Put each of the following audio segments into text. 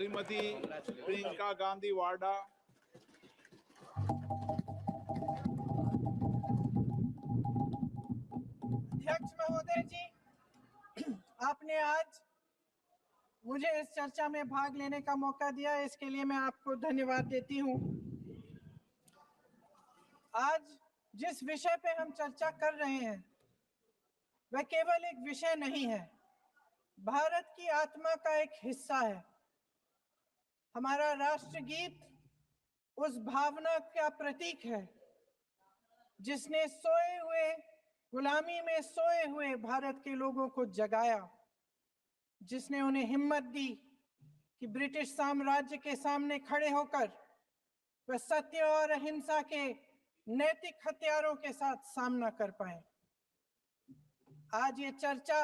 श्रीमती प्रियंका गांधी वाड्रा। अध्यक्ष महोदय जी, आपने आज मुझे इस चर्चा में भाग लेने का मौका दिया, इसके लिए मैं आपको धन्यवाद देती हूँ। आज जिस विषय पे हम चर्चा कर रहे हैं वह केवल एक विषय नहीं है, भारत की आत्मा का एक हिस्सा है। हमारा राष्ट्रगीत उस भावना का प्रतीक है जिसने सोए हुए, गुलामी में सोए हुए भारत के लोगों को जगाया, जिसने उन्हें हिम्मत दी कि ब्रिटिश साम्राज्य के सामने खड़े होकर वह सत्य और अहिंसा के नैतिक हथियारों के साथ सामना कर पाए। आज ये चर्चा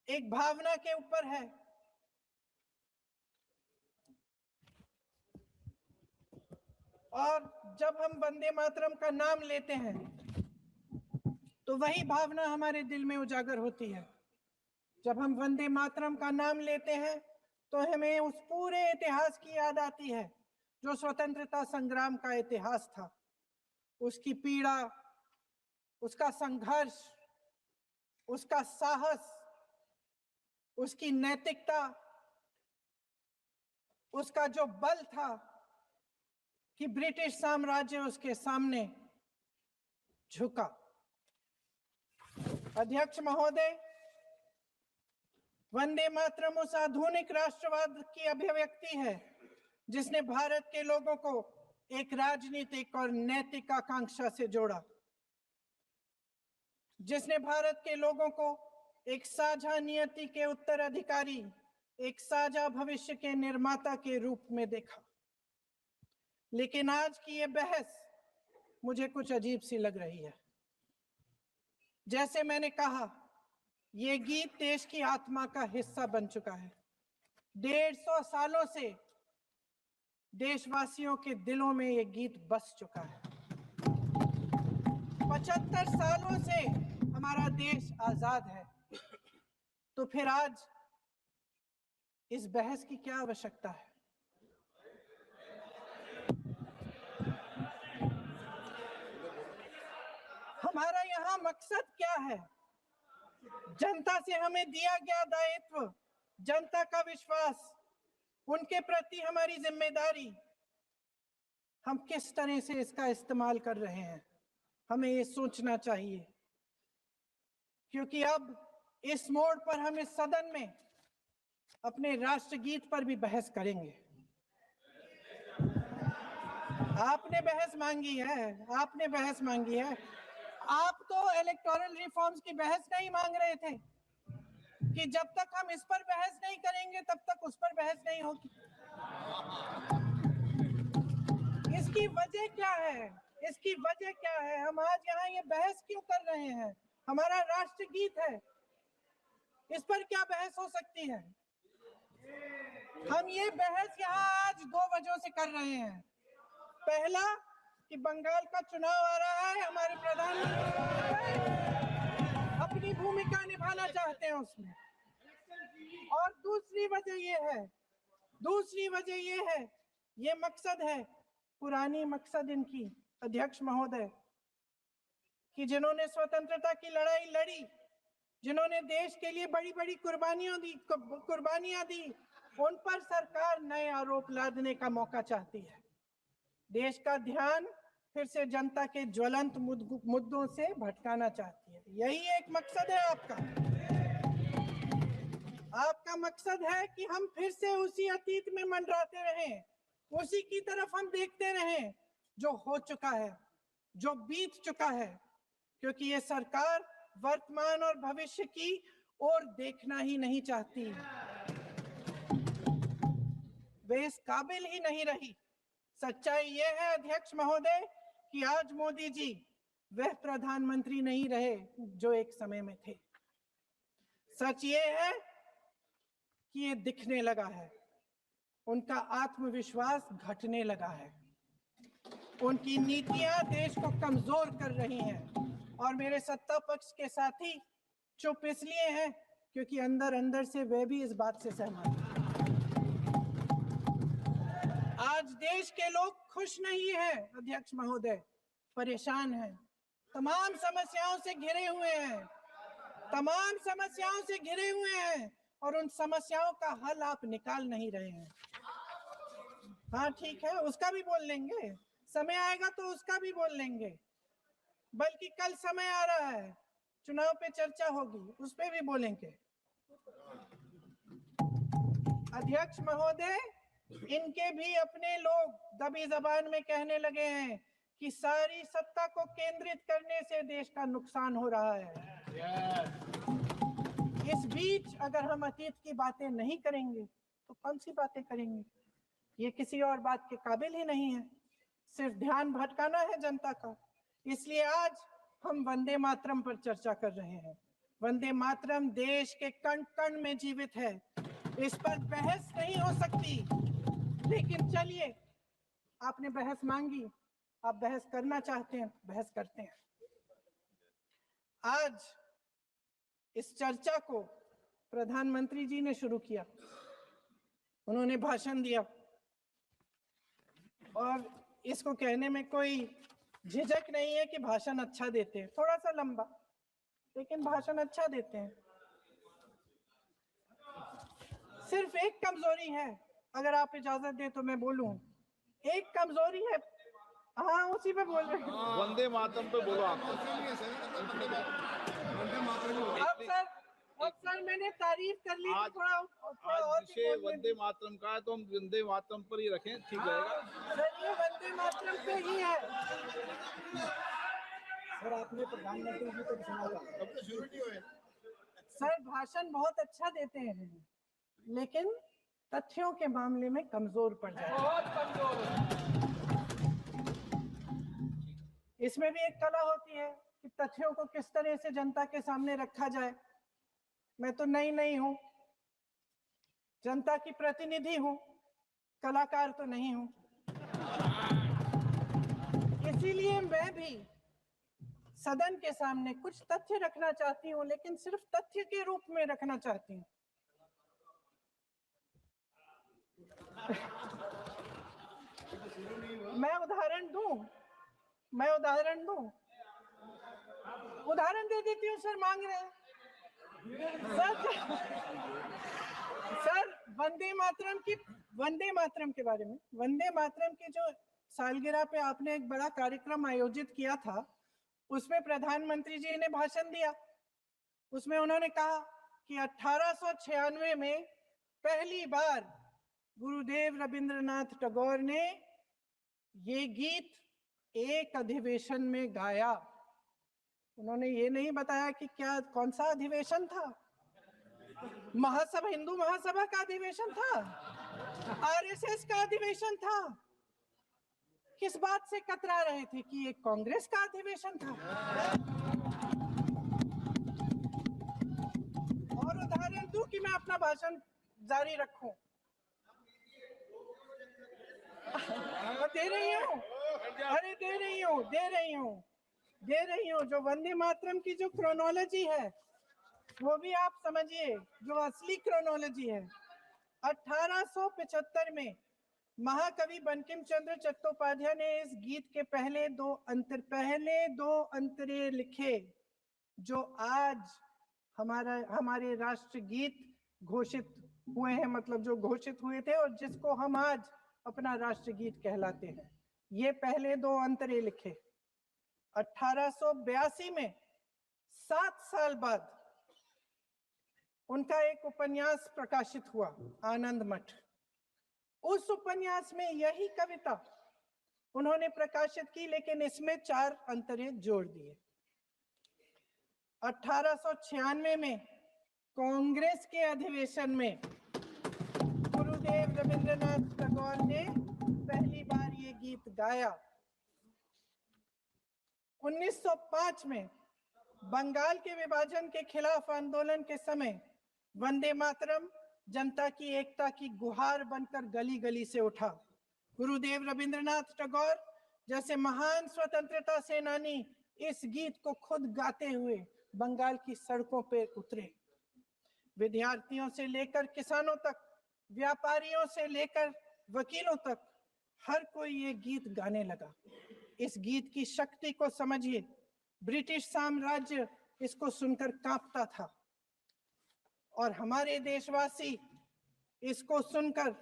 एक भावना के ऊपर है। और जब हम वंदे मातरम का नाम लेते हैं तो वही भावना हमारे दिल में उजागर होती है। जब हम वंदे मातरम का नाम लेते हैं तो हमें उस पूरे इतिहास की याद आती है जो स्वतंत्रता संग्राम का इतिहास था, उसकी पीड़ा, उसका संघर्ष, उसका साहस, उसकी नैतिकता, उसका जो बल था कि ब्रिटिश साम्राज्य उसके सामने झुका। अध्यक्ष महोदय, वंदे मातरम उस आधुनिक राष्ट्रवाद की अभिव्यक्ति है जिसने भारत के लोगों को एक राजनीतिक और नैतिक आकांक्षा से जोड़ा, जिसने भारत के लोगों को एक साझा नियति के उत्तराधिकारी, एक साझा भविष्य के निर्माता के रूप में देखा। लेकिन आज की ये बहस मुझे कुछ अजीब सी लग रही है। जैसे मैंने कहा, ये गीत देश की आत्मा का हिस्सा बन चुका है। 150 सालों से देशवासियों के दिलों में ये गीत बस चुका है। 75 सालों से हमारा देश आजाद है, तो फिर आज इस बहस की क्या आवश्यकता है? हमारा यहाँ मकसद क्या है? जनता से हमें दिया गया दायित्व, जनता का विश्वास, उनके प्रति हमारी जिम्मेदारी, हम किस तरह से इसका इस्तेमाल कर रहे हैं, हमें ये सोचना चाहिए। क्योंकि अब इस मोड़ पर हम इस सदन में अपने राष्ट्रगीत पर भी बहस करेंगे। आपने बहस मांगी है, आपने बहस मांगी है। आप तो इलेक्टोरल रिफॉर्म्स की बहस नहीं मांग रहे थे कि जब तक हम इस पर बहस नहीं करेंगे तब तक उस पर बहस नहीं होगी। इसकी वजह क्या है? इसकी वजह क्या है? हम आज यहाँ ये बहस क्यों कर रहे हैं? हमारा राष्ट्रगीत है, इस पर क्या बहस हो सकती है? हम ये बहस यहाँ आज 2 वजहों से कर रहे हैं। पहला कि बंगाल का चुनाव आ रहा है, हमारे प्रधानमंत्री अपनी भूमिका निभाना चाहते हैं उसमें। और दूसरी वजह ये है, ये मकसद है, पुरानी मकसद इनकी, अध्यक्ष महोदय, कि जिन्होंने स्वतंत्रता की लड़ाई लड़ी, जिन्होंने देश के लिए बड़ी बड़ी कुर्बानियां दी, उन पर सरकार नए आरोप लादने का मौका चाहती है। देश का ध्यान फिर से जनता के ज्वलंत मुद्दों से भटकाना चाहती है। यही एक मकसद है आपका। आपका मकसद है कि हम फिर से उसी अतीत में मंडराते रहें, उसी की तरफ हम देखते रहें जो हो चुका है, जो बीत चुका है, क्योंकि ये सरकार वर्तमान और भविष्य की ओर देखना ही नहीं चाहती। वे इस काबिल ही नहीं रही। सच्चाई ये है अध्यक्ष महोदय कि आज मोदी जी वह प्रधानमंत्री नहीं रहे जो एक समय में थे। सच ये है कि ये दिखने लगा है, उनका आत्मविश्वास घटने लगा है, उनकी नीतियां देश को कमजोर कर रही हैं। और मेरे सत्ता पक्ष के साथी चुप इसलिए हैं क्योंकि अंदर अंदर से वे भी इस बात से सहमत हैं। आज देश के लोग खुश नहीं हैं अध्यक्ष महोदय, परेशान हैं, तमाम समस्याओं से घिरे हुए हैं, तमाम समस्याओं से घिरे हुए हैं, और उन समस्याओं का हल आप निकाल नहीं रहे हैं। हाँ ठीक है, उसका भी बोल लेंगे, समय आएगा तो उसका भी बोल लेंगे, बल्कि कल समय आ रहा है, चुनाव पे चर्चा होगी, उस पे भी बोलेंगे। अध्यक्ष महोदय, इनके भी अपने लोग दबी जबान में कहने लगे हैं कि सारी सत्ता को केंद्रित करने से देश का नुकसान हो रहा है। इस बीच अगर हम अतीत की बातें नहीं करेंगे तो कौन सी बातें करेंगे? ये किसी और बात के काबिल ही नहीं है, सिर्फ ध्यान भटकाना है जनता का। इसलिए आज हम वंदे मातरम पर चर्चा कर रहे हैं। वंदे मातरम देश के कण कण में जीवित है, इस पर बहस नहीं हो सकती। लेकिन चलिए, आपने बहस मांगी, आप बहस करना चाहते हैं, बहस करते हैं। आज इस चर्चा को प्रधानमंत्री जी ने शुरू किया, उन्होंने भाषण दिया, और इसको कहने में कोई झिझक नहीं है कि भाषण अच्छा देते हैं, थोड़ा सा लंबा, लेकिन भाषण अच्छा देते हैं। सिर्फ एक कमजोरी है, अगर आप इजाजत दे तो मैं बोलूं, एक कमजोरी है। हाँ, उसी पे बोल रहे हैं। वंदे मातरम पे बोलो आप। अब सर मैंने तारीफ कर ली, आज थोड़ा और विषय वंदे मातरम का है तो हम वंदे मातरम पर ही रखें, ठीक रहेगा। सर ये वंदे मातरम पे ही है। सर आपने प्रधानमंत्री जी को सुना था, सर भाषण बहुत अच्छा देते हैं, लेकिन तथ्यों के मामले में कमजोर पड़ जाते हैं, बहुत कमजोर। इसमें भी एक कला होती है कि तथ्यों को किस तरह से जनता के सामने रखा जाए। मैं तो नई हूं, जनता की प्रतिनिधि हूं, कलाकार तो नहीं हूं। इसीलिए मैं भी सदन के सामने कुछ तथ्य रखना चाहती हूं, लेकिन सिर्फ तथ्य के रूप में रखना चाहती हूं। मैं उदाहरण दे देती हूँ। सर मांग रहे हैं सर वंदे मातरम के बारे में, वंदे मातरम की जो सालगिरह पे आपने एक बड़ा कार्यक्रम आयोजित किया था, उसमें प्रधानमंत्री जी ने भाषण दिया। उसमें उन्होंने कहा कि 1896 में पहली बार गुरुदेव रविंद्रनाथ टैगोर ने ये गीत एक अधिवेशन में गाया। उन्होंने ये नहीं बताया कि क्या कौन सा अधिवेशन था, महासभा, हिंदू महासभा का अधिवेशन था, आरएसएस का अधिवेशन था, किस बात से कतरा रहे थे कि ये कांग्रेस का अधिवेशन था। और उदाहरण दूं कि मैं अपना भाषण जारी रखूं? दे रही हूं, अरे दे रही हूं। जो वंदे मातरम की जो क्रोनोलॉजी है वो भी आप समझिए, जो असली क्रोनोलॉजी है। 1875 में महाकवि बंकिम चंद्र चट्टोपाध्याय ने इस गीत के पहले दो अंतरे लिखे, जो आज हमारे राष्ट्र गीत घोषित हुए हैं, मतलब जो घोषित हुए थे और जिसको हम आज अपना राष्ट्रगीत कहलाते हैं। ये पहले दो अंतरे लिखे 1882 में। 7 साल बाद उनका एक उपन्यास प्रकाशित हुआ, आनंद मठ। उस उपन्यास में यही कविता उन्होंने प्रकाशित की, लेकिन इसमें 4 अंतरे जोड़ दिए। 1896 में कांग्रेस के अधिवेशन में गुरुदेव रविंद्रनाथ टैगोर ने पहली बार ये गीत गाया। 1905 में बंगाल के विभाजन के खिलाफ आंदोलन के समय वंदे मातरम जनता की एकता की गुहार बनकर गली गली से उठा। गुरुदेव रविंद्रनाथ टैगोर जैसे महान स्वतंत्रता सेनानी इस गीत को खुद गाते हुए बंगाल की सड़कों पर उतरे। विद्यार्थियों से लेकर किसानों तक, व्यापारियों से लेकर वकीलों तक, हर कोई ये गीत गाने लगा। इस गीत की शक्ति को समझिए। ब्रिटिश साम्राज्य इसको सुनकर कांपता था और हमारे देशवासी इसको सुनकर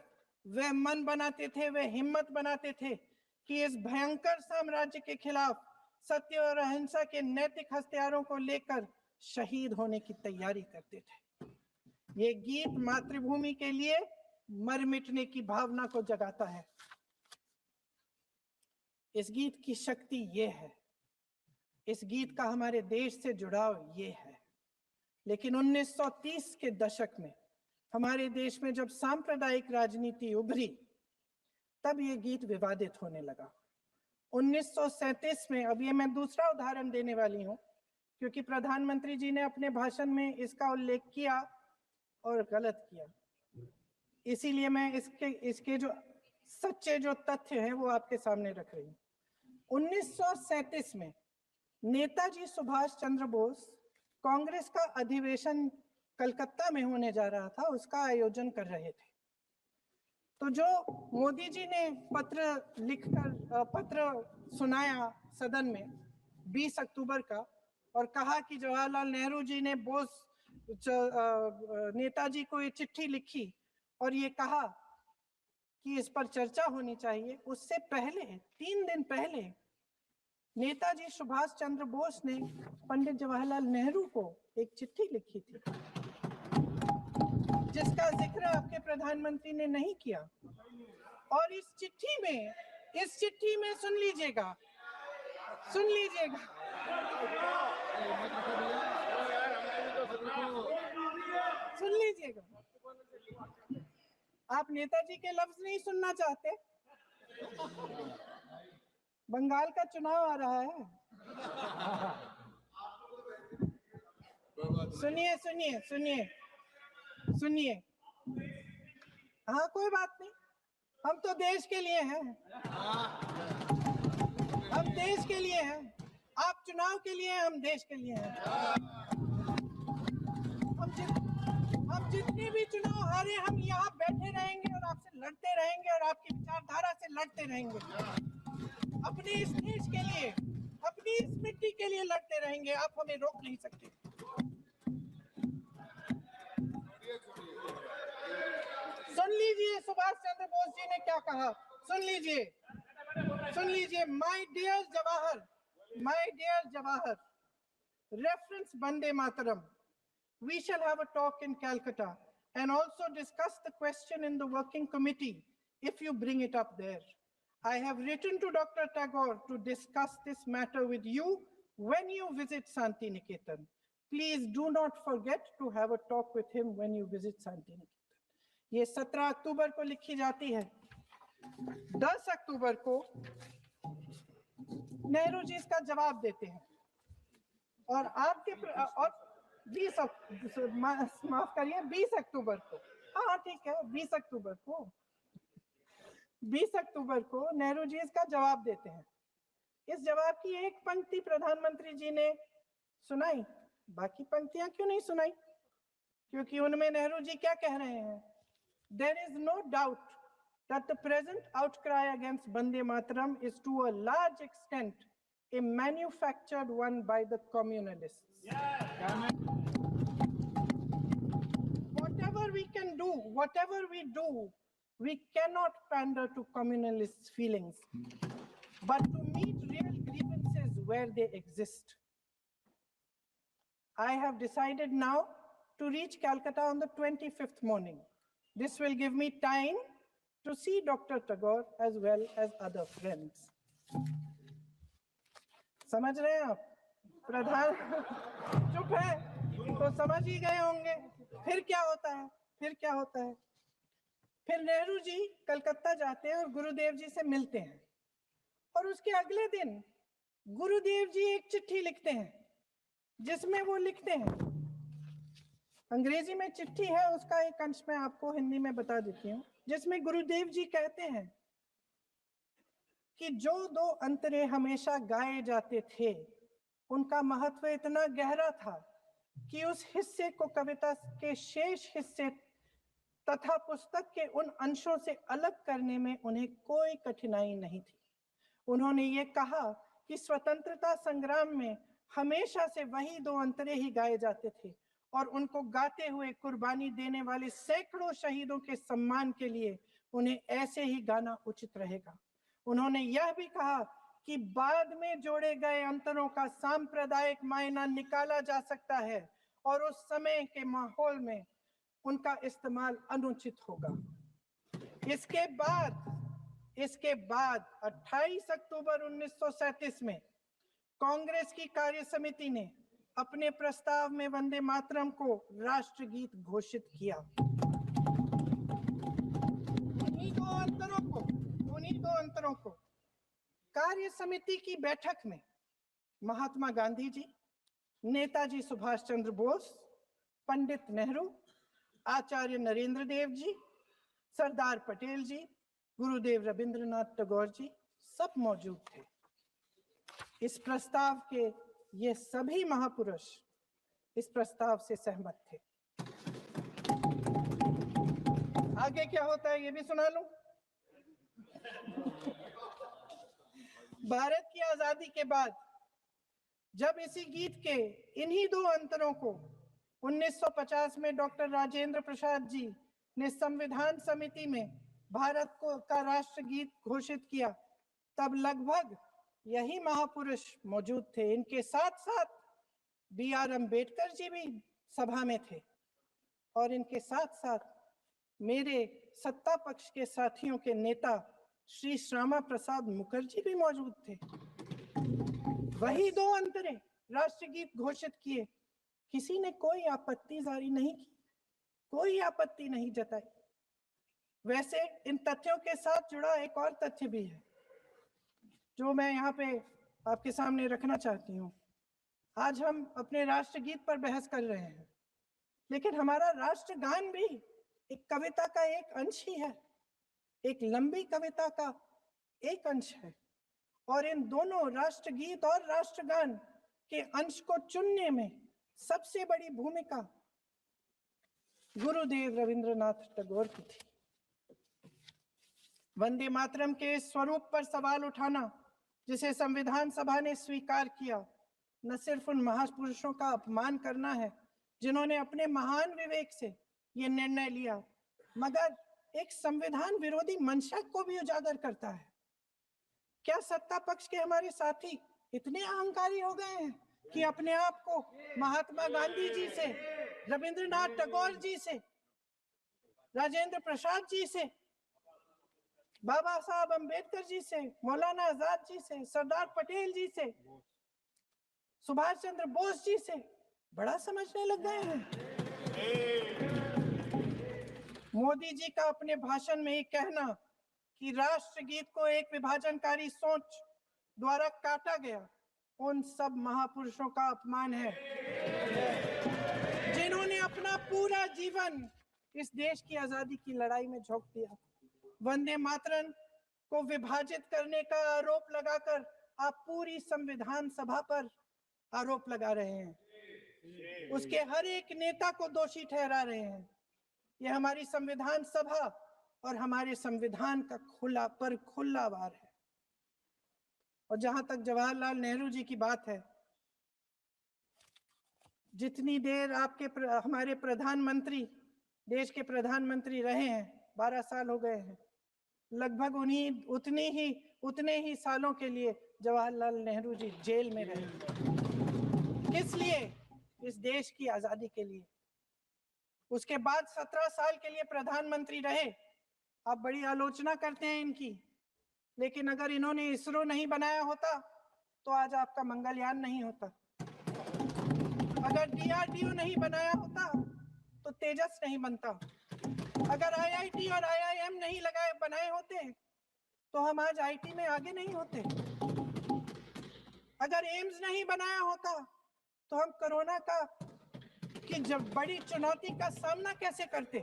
वे मन बनाते थे, वे हिम्मत बनाते थे कि इस भयंकर साम्राज्य के खिलाफ सत्य और अहिंसा के नैतिक हथियारों को लेकर शहीद होने की तैयारी करते थे। ये गीत मातृभूमि के लिए मर मिटने की भावना को जगाता है। इस गीत की शक्ति ये है, इस गीत का हमारे देश से जुड़ाव ये है। लेकिन 1930 के दशक में हमारे देश में जब सांप्रदायिक राजनीति उभरी, तब ये गीत विवादित होने लगा। 1937 में, अब ये मैं दूसरा उदाहरण देने वाली हूँ क्योंकि प्रधानमंत्री जी ने अपने भाषण में इसका उल्लेख किया और गलत किया, इसीलिए मैं इसके जो सच्चे जो तथ्य हैं वो आपके सामने रख रही हूँ। 1937 में नेताजी सुभाष चंद्र बोस कांग्रेस का अधिवेशन कलकत्ता में होने जा रहा था, उसका आयोजन कर रहे थे। तो जो मोदी जी ने पत्र सुनाया सदन में 20 अक्टूबर का और कहा कि जवाहरलाल नेहरू जी ने नेताजी को ये चिट्ठी लिखी और ये कहा कि इस पर चर्चा होनी चाहिए, उससे पहले 3 दिन पहले नेताजी सुभाष चंद्र बोस ने पंडित जवाहरलाल नेहरू को एक चिट्ठी लिखी थी जिसका जिक्र आपके प्रधानमंत्री ने नहीं किया। और इस चिट्ठी में सुन लीजिएगा, आप नेताजी के लफ्ज नहीं सुनना चाहते? बंगाल का चुनाव आ रहा है। सुनिए। हाँ, कोई बात नहीं, हम तो देश के लिए हैं, हम देश के लिए हैं। आप चुनाव के लिए हैं, हम देश के लिए हैं। हम जितने भी चुनाव हारे, हम यहाँ बैठे रहेंगे और आपसे लड़ते रहेंगे और आपकी विचारधारा से लड़ते रहेंगे। अपने इस देश के लिए, अपनी इस मिट्टी के लिए लड़ते रहेंगे। आप हमें रोक नहीं सकते। सुन लीजिए सुभाष चंद्र बोस जी ने क्या कहा, सुन लीजिए। My dear Jawahar, reference Vande Mataram. We shall have a talk in Calcutta and also discuss the question in the working committee if you bring it up there. I have written to Dr. Tagore to discuss this matter with you when you visit Santi Niketan. Please do not forget to have a talk with him when you visit Santi Niketan. ये 17 अक्टूबर को लिखी जाती है। 10 अक्टूबर को नेहरू जी इसका जवाब देते हैं और आपके और 20 अक्टूबर को, हाँ ठीक है, 20 अक्टूबर को नेहरू जी इसका जवाब देते हैं। इस जवाब की एक पंक्ति प्रधानमंत्री जी ने सुनाई, बाकी पंक्तियां क्यों नहीं सुनाई? क्योंकि उनमें नेहरू जी क्या कह रहे हैं? There is no doubt that the present outcry against Vande Mataram is to a large extent a manufactured one by the communalists. Whatever we do, we cannot pander to communalists' feelings, but to meet real grievances where they exist. I have decided now to reach Calcutta on the 25th morning. This will give me time to see Dr. Tagore as well as other friends. समझ रहे हैं आप? प्रधान चुप है तो समझ ही गए होंगे। फिर क्या होता है? फिर नेहरू जी कलकत्ता जाते हैं और गुरुदेव जी से मिलते हैं और उसके अगले दिन गुरुदेव जी एक चिट्ठी लिखते हैं जिसमें वो लिखते हैं, अंग्रेजी में चिट्ठी है, उसका एक अंश मैं आपको हिंदी में बता देती हूँ, जिसमें गुरुदेव जी कहते हैं कि जो 2 अंतरे हमेशा गाए जाते थे उनका महत्व इतना गहरा था कि उस हिस्से को कविता के शेष हिस्से तथा पुस्तक के उन अंशों से अलग करने में उन्हें कोई कठिनाई नहीं थी। उन्होंने ये कहा कि स्वतंत्रता संग्राम में हमेशा से वही दो अंतरे ही गाए जाते थे और उनको गाते हुए कुर्बानी देने वाले सैकड़ों शहीदों के सम्मान के लिए उन्हें ऐसे ही गाना उचित रहेगा। उन्होंने यह भी कहा कि बाद में जोड़े गए अंतरों का सांप्रदायिक मायना निकाला जा सकता है और उस समय के माहौल में उनका इस्तेमाल अनुचित होगा। इसके बाद 28 अक्टूबर 1937 में कांग्रेस की कार्य समिति ने अपने प्रस्ताव में वंदे मातरम को राष्ट्रगीत घोषित किया। उन्हीं दो अंतरों को कार्य समिति की बैठक में महात्मा गांधी जी, नेताजी सुभाष चंद्र बोस, पंडित नेहरू, आचार्य नरेंद्र देव जी, सरदार पटेल जी, गुरुदेव रविंद्रनाथ टैगोर जी सब मौजूद थे। इस प्रस्ताव के ये सभी महापुरुष इस प्रस्ताव से सहमत थे। आगे क्या होता है ये भी सुना लूं। भारत की आजादी के बाद जब इसी गीत के इन्हीं दो अंतरों को 1950 में डॉक्टर राजेंद्र प्रसाद जी ने संविधान समिति में भारत का राष्ट्रगीत घोषित किया, तब लगभग यही महापुरुष मौजूद थे। इनके साथ साथ B.R. अम्बेडकर जी भी सभा में थे और इनके साथ साथ मेरे सत्ता पक्ष के साथियों के नेता श्री श्यामा प्रसाद मुखर्जी भी मौजूद थे। वही दो अंतरे राष्ट्रगीत घोषित किए। किसी ने कोई आपत्ति जारी नहीं की, कोई आपत्ति नहीं जताई। वैसे इन तथ्यों के साथ जुड़ा एक और तथ्य भी है जो मैं यहाँ पे आपके सामने रखना चाहती हूँ। आज हम अपने राष्ट्रगीत पर बहस कर रहे हैं, लेकिन हमारा राष्ट्रगान भी एक कविता का एक अंश ही है, एक लंबी कविता का एक अंश है। और इन दोनों राष्ट्रगीत और राष्ट्रगान के अंश को चुनने में सबसे बड़ी भूमिका गुरुदेव रविंद्रनाथ टैगोर की थी। वंदे मातरम के स्वरूप पर सवाल उठाना, जिसे संविधान सभा ने स्वीकार किया, न सिर्फ उन महापुरुषों का अपमान करना है जिन्होंने अपने महान विवेक से ये निर्णय लिया, मगर एक संविधान विरोधी मंशा को भी उजागर करता है। क्या सत्ता पक्ष के हमारे साथी इतने अहंकारी हो गए हैं कि अपने आप को महात्मा गांधी जी से, रविंद्रनाथ टैगोर जी से, राजेंद्र प्रसाद जी से, बाबा साहब अम्बेडकर जी से, मौलाना आजाद जी से, सरदार पटेल जी से, सुभाष चंद्र बोस जी से बड़ा समझने लग गए हैं? मोदी जी का अपने भाषण में ये कहना कि राष्ट्रगीत को एक विभाजनकारी सोच द्वारा काटा गया, उन सब महापुरुषों का अपमान है जिन्होंने अपना पूरा जीवन इस देश की आजादी की लड़ाई में झोंक दिया। वंदे मातरम को विभाजित करने का आरोप लगाकर आप पूरी संविधान सभा पर आरोप लगा रहे हैं, उसके हर एक नेता को दोषी ठहरा रहे हैं। यह हमारी संविधान सभा और हमारे संविधान का खुला वार है। और जहां तक जवाहरलाल नेहरू जी की बात है, जितनी देर हमारे प्रधानमंत्री देश के प्रधानमंत्री रहे हैं, 12 साल हो गए हैं, लगभग उतने ही सालों के लिए जवाहरलाल नेहरू जी जेल में रहे। किस लिए? इस देश की आजादी के लिए। उसके बाद 17 साल के लिए प्रधानमंत्री रहे। आप बड़ी आलोचना करते हैं इनकी, लेकिन अगर इन्होंने इसरो नहीं बनाया होता तो आज आपका मंगलयान नहीं होता। अगर DRDO नहीं बनाया होता तो तेजस नहीं बनता। अगर IIT और IIM नहीं बनाए होते तो हम आज IT में आगे नहीं होते। अगर एम्स नहीं बनाया होता तो हम कोरोना की जब बड़ी चुनौती का सामना कैसे करते?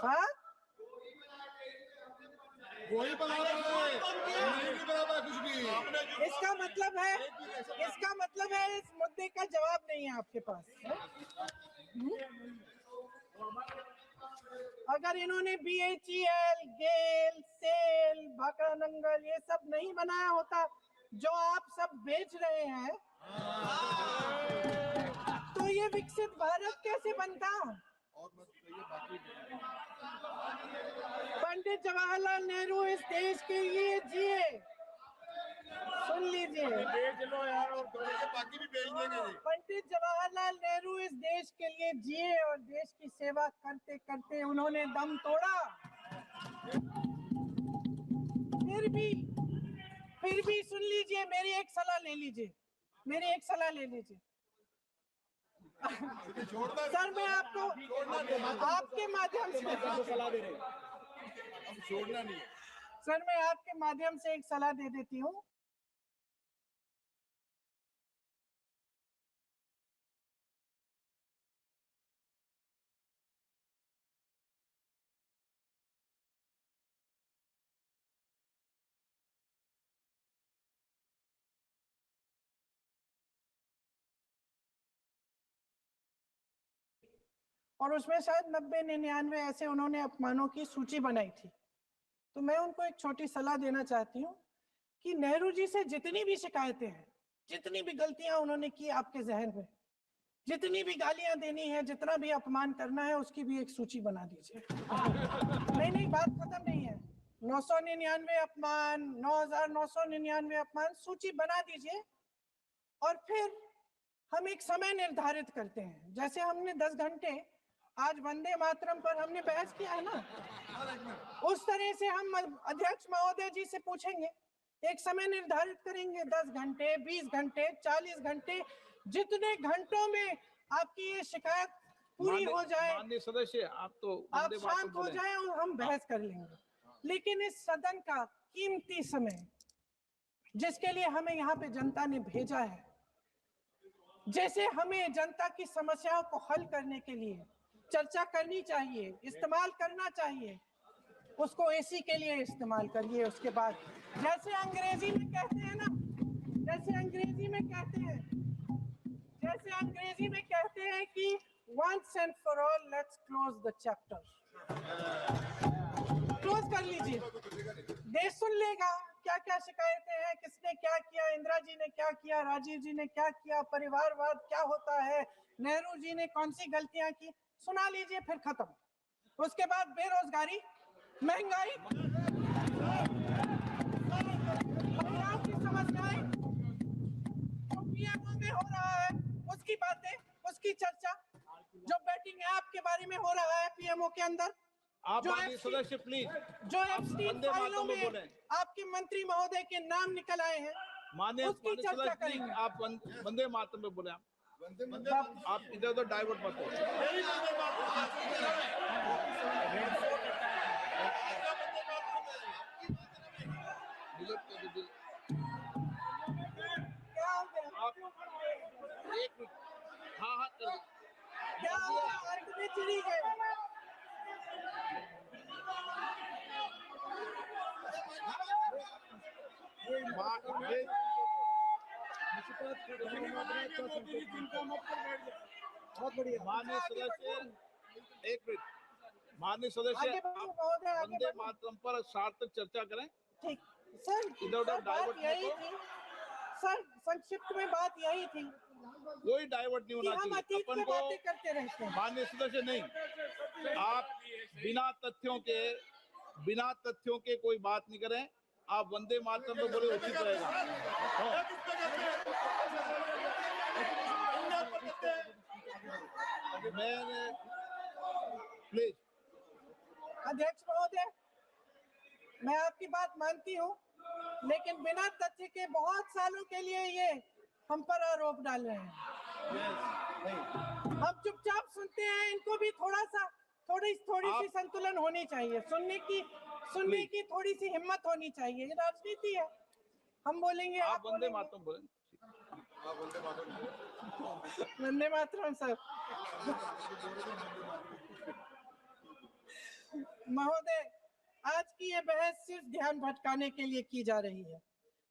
हाँ, कोई बना रहा है, नहीं बना कुछ भी। इसका मतलब है इस मुद्दे का जवाब नहीं है आपके पास। अगर इन्होंने BHEL, गेल, सेल, भाखड़ा नंगल ये सब नहीं बनाया होता जो आप सब बेच रहे हैं, तो ये विकसित भारत कैसे बनता? पंडित जवाहरलाल नेहरू इस देश के लिए जिए, सुन लीजिए, बेच लो यार और बाकी भी बेच देंगे। पंडित जवाहरलाल नेहरू इस देश के लिए जिए और देश की सेवा करते करते उन्होंने दम तोड़ा। फिर भी सुन लीजिए, मेरी एक सलाह ले लीजिए। सर मैं आपको आपके माध्यम से सलाह दे रहे हैं, छोड़ना नहीं। सर मैं आपके माध्यम से एक सलाह दे देती हूँ। और उसमें शायद 90-99 ऐसे उन्होंने अपमानों की सूची बनाई थी। तो मैं उनको एक छोटी सलाह देना चाहती हूँ कि नेहरू जी से जितनी भी शिकायतें हैं, जितनी भी गलतियां उन्होंने की आपके जहन में, जितनी भी गालियां देनी है, जितना भी अपमान करना है, उसकी भी एक सूची बना दीजिए। नहीं, बात खत्म नहीं है। 999 अपमान, 9999 अपमान, सूची बना दीजिए और फिर हम एक समय निर्धारित करते हैं। जैसे हमने 10 घंटे आज वंदे मातरम पर हमने बहस किया है ना, उस तरह से हम अध्यक्ष महोदय जी से पूछेंगे, एक समय निर्धारित करेंगे, 10 घंटे, 20 घंटे, 40 घंटे, जितने घंटों में आपकी ये शिकायत पूरी हो जाए, माननीय सदस्य आप तो आप शांत हो जाए और हम बहस कर लेंगे। लेकिन इस सदन का कीमती समय, जिसके लिए हमें यहाँ पे जनता ने भेजा है, जैसे हमें जनता की समस्याओं को हल करने के लिए चर्चा करनी चाहिए, इस्तेमाल करना चाहिए, उसको इसी के लिए इस्तेमाल करिए। उसके बाद जैसे अंग्रेजी में कहते हैं ना, जैसे अंग्रेजी में कहते हैं कि once and for all let's close the chapter, close कर लीजिए। देश सुन लेगा क्या क्या शिकायतें हैं, किसने क्या किया, इंदिरा जी ने क्या किया, राजीव जी ने क्या किया, परिवारवाद क्या होता है, नेहरू जी ने कौन सी गलतियां की, सुना लीजिए, फिर खत्म। उसके बाद बेरोजगारी, महंगाई, महिलाओं की समस्याएं, जो पीएमओ में हो रहा है उसकी बातें, उसकी चर्चा, जो बैटिंग ऐप के बारे में हो रहा है पीएमओ के अंदर, आप माननीय सदस्य प्लीज, जो एप्स्टीन फाइलों में आपके मंत्री महोदय के नाम निकल आए हैं, माननीय सदस्य प्लीज आप वंदे मातरम में बोले। आप इधर उधर डाइवर्ट मत हो। क्या हो गया? आप एक मिनट, हाँ क्या हो गया? अर्थ में चिड़ी गए। बहुत बढ़िया। माननीय सदस्य एक मिनट, माननीय सदस्य वंदे मातरम पर सार्थक चर्चा करें। ठीक सर, इधर उधर डाइवर्ट यही थी सर, संक्षिप्त में बात यही थी, कोई डाइवर्ट नहीं होना हम चाहिए अपन को। बातें करते रहते हैं। माननीय सदस्य नहीं, आप बिना तथ्यों के कोई बात नहीं करें। आप वंदे मातरम पे बोले उचित रहेगा। मैंने प्लीज अध्यक्ष महोदय, मैं आपकी बात मानती हूँ, लेकिन बिना तथ्य के बहुत सालों के लिए ये हम पर आरोप डाल रहे हैं। हम चुपचाप सुनते हैं, इनको भी थोड़ी सी संतुलन होनी चाहिए, सुनने की थोड़ी सी हिम्मत होनी चाहिए। ये राजनीति है, हम बोलेंगे, आप वंदे मातरम बोलें। वंदे मातरम सर। महोदय, आज की ये बहस सिर्फ ध्यान भटकाने के लिए की जा रही है।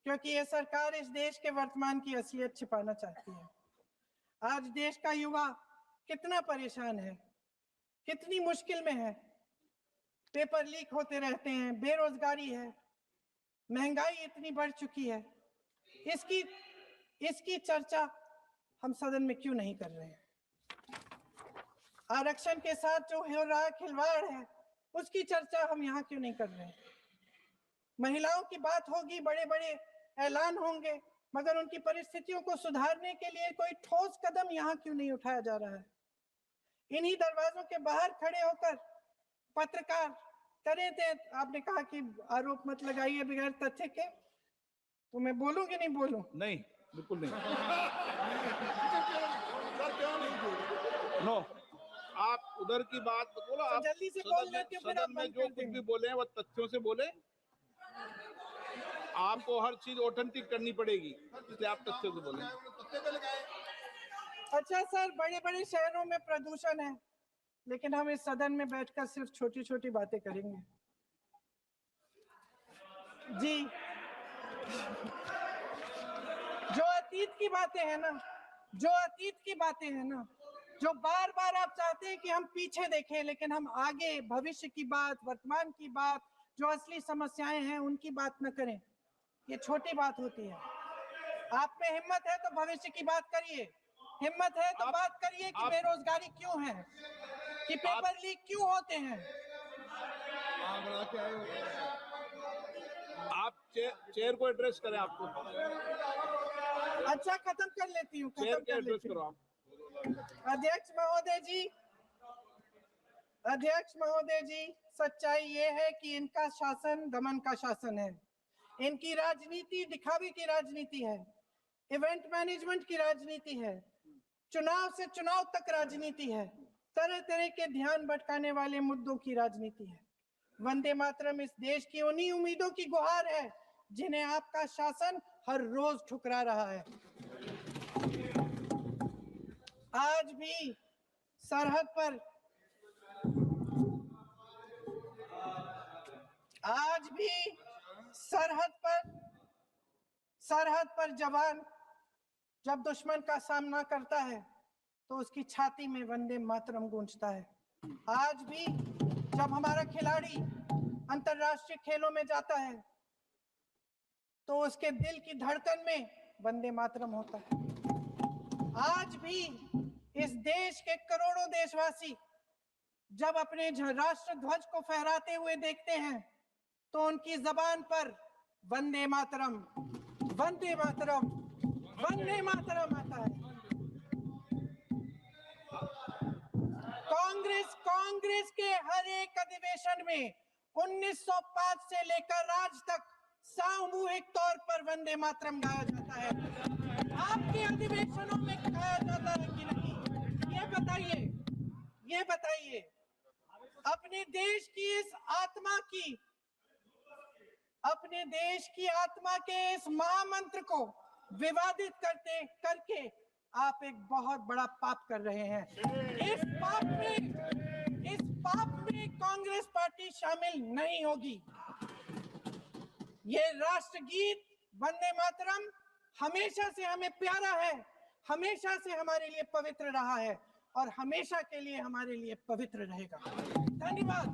क्योंकि ये सरकार इस देश के वर्तमान की असलियत छिपाना चाहती है। आज देश का युवा कितना परेशान है, कितनी मुश्किल में है। पेपर लीक होते रहते हैं, बेरोजगारी है, महंगाई इतनी बढ़ चुकी है। इसकी चर्चा हम सदन में क्यों नहीं कर रहे हैं? आरक्षण के साथ जो हो रहा खिलवाड़ है, उसकी चर्चा हम यहाँ क्यों नहीं कर रहे हैं? महिलाओं की बात होगी, बड़े बड़े ऐलान होंगे, मगर उनकी परिस्थितियों को सुधारने के लिए कोई ठोस कदम यहाँ क्यों नहीं उठाया जा रहा है? इन्हीं दरवाजों के बाहर खड़े होकर पत्रकार करे थे। आपने कहा कि आरोप मत लगाइए बगैर तथ्य के, तो मैं बोलूं कि नहीं बोलूं? नहीं, बिल्कुल नहीं। सर क्यों नहीं बोल? नो, आप उधर की बात बोलो। आप जल्दी से बोल लेते हो, फिर आप सदन में बंद जो कर कुछ देंगे। भी बोले हैं वो तथ्यों से बोले। आपको हर चीज ऑथेंटिक करनी पड़ेगी, इसलिए आप तथ्यों से बोले। तत्ते पे लगाए। अच्छा सर, बड़े बड़े शहरों में प्रदूषण है, लेकिन हम इस सदन में बैठकर सिर्फ छोटी छोटी बातें करेंगे। जी, जो अतीत की बातें हैं ना, जो बार बार आप चाहते हैं कि हम पीछे देखें, लेकिन हम आगे भविष्य की बात, वर्तमान की बात, जो असली समस्याएं हैं उनकी बात न करें, ये छोटी बात होती है। आप में हिम्मत है तो भविष्य की बात करिए, हिम्मत है तो बात करिए कि बेरोजगारी क्यों है, कि पेपर लीक क्यों होते हैं। आगरा के आए होते हैं। आप चेयर को एड्रेस करें। आपको अच्छा, खत्म कर लेती हूँ, चेयर के एड्रेस करो आप। अध्यक्ष महोदय जी, सच्चाई ये है कि इनका शासन दमन का शासन है। इनकी राजनीति दिखावे की राजनीति है, इवेंट मैनेजमेंट की राजनीति है, चुनाव से चुनाव तक राजनीति है, तरह तरह के ध्यान भटकाने वाले मुद्दों की राजनीति है। वंदे मातरम इस देश की उन्हीं उम्मीदों की गुहार है जिन्हें आपका शासन हर रोज ठुकरा रहा है। आज भी सरहद पर जवान जब दुश्मन का सामना करता है तो उसकी छाती में वंदे मातरम गूंजता है। आज भी जब हमारा खिलाड़ी अंतरराष्ट्रीय खेलों में जाता है तो उसके दिल की धड़कन में वंदे मातरम होता है। आज भी इस देश के करोड़ों देशवासी जब अपने राष्ट्र ध्वज को फहराते हुए देखते हैं तो उनकी जबान पर वंदे मातरम, वंदे मातरम, वंदे मातरम आता है। कांग्रेस के हर एक अधिवेशन में 1905 से लेकर आज तक सामूहिक तौर पर वंदे मातरम गाया जाता है। आपके अधिवेशनों में गाया जाता है कि नहीं, ये बताइए। अपने देश की आत्मा के इस महामंत्र को विवादित करके आप एक बहुत बड़ा पाप कर रहे हैं। इस पाप में कांग्रेस पार्टी शामिल नहीं होगी। ये राष्ट्रगीत वंदे मातरम हमेशा से हमें प्यारा है, हमेशा से हमारे लिए पवित्र रहा है और हमेशा के लिए हमारे लिए पवित्र रहेगा। धन्यवाद।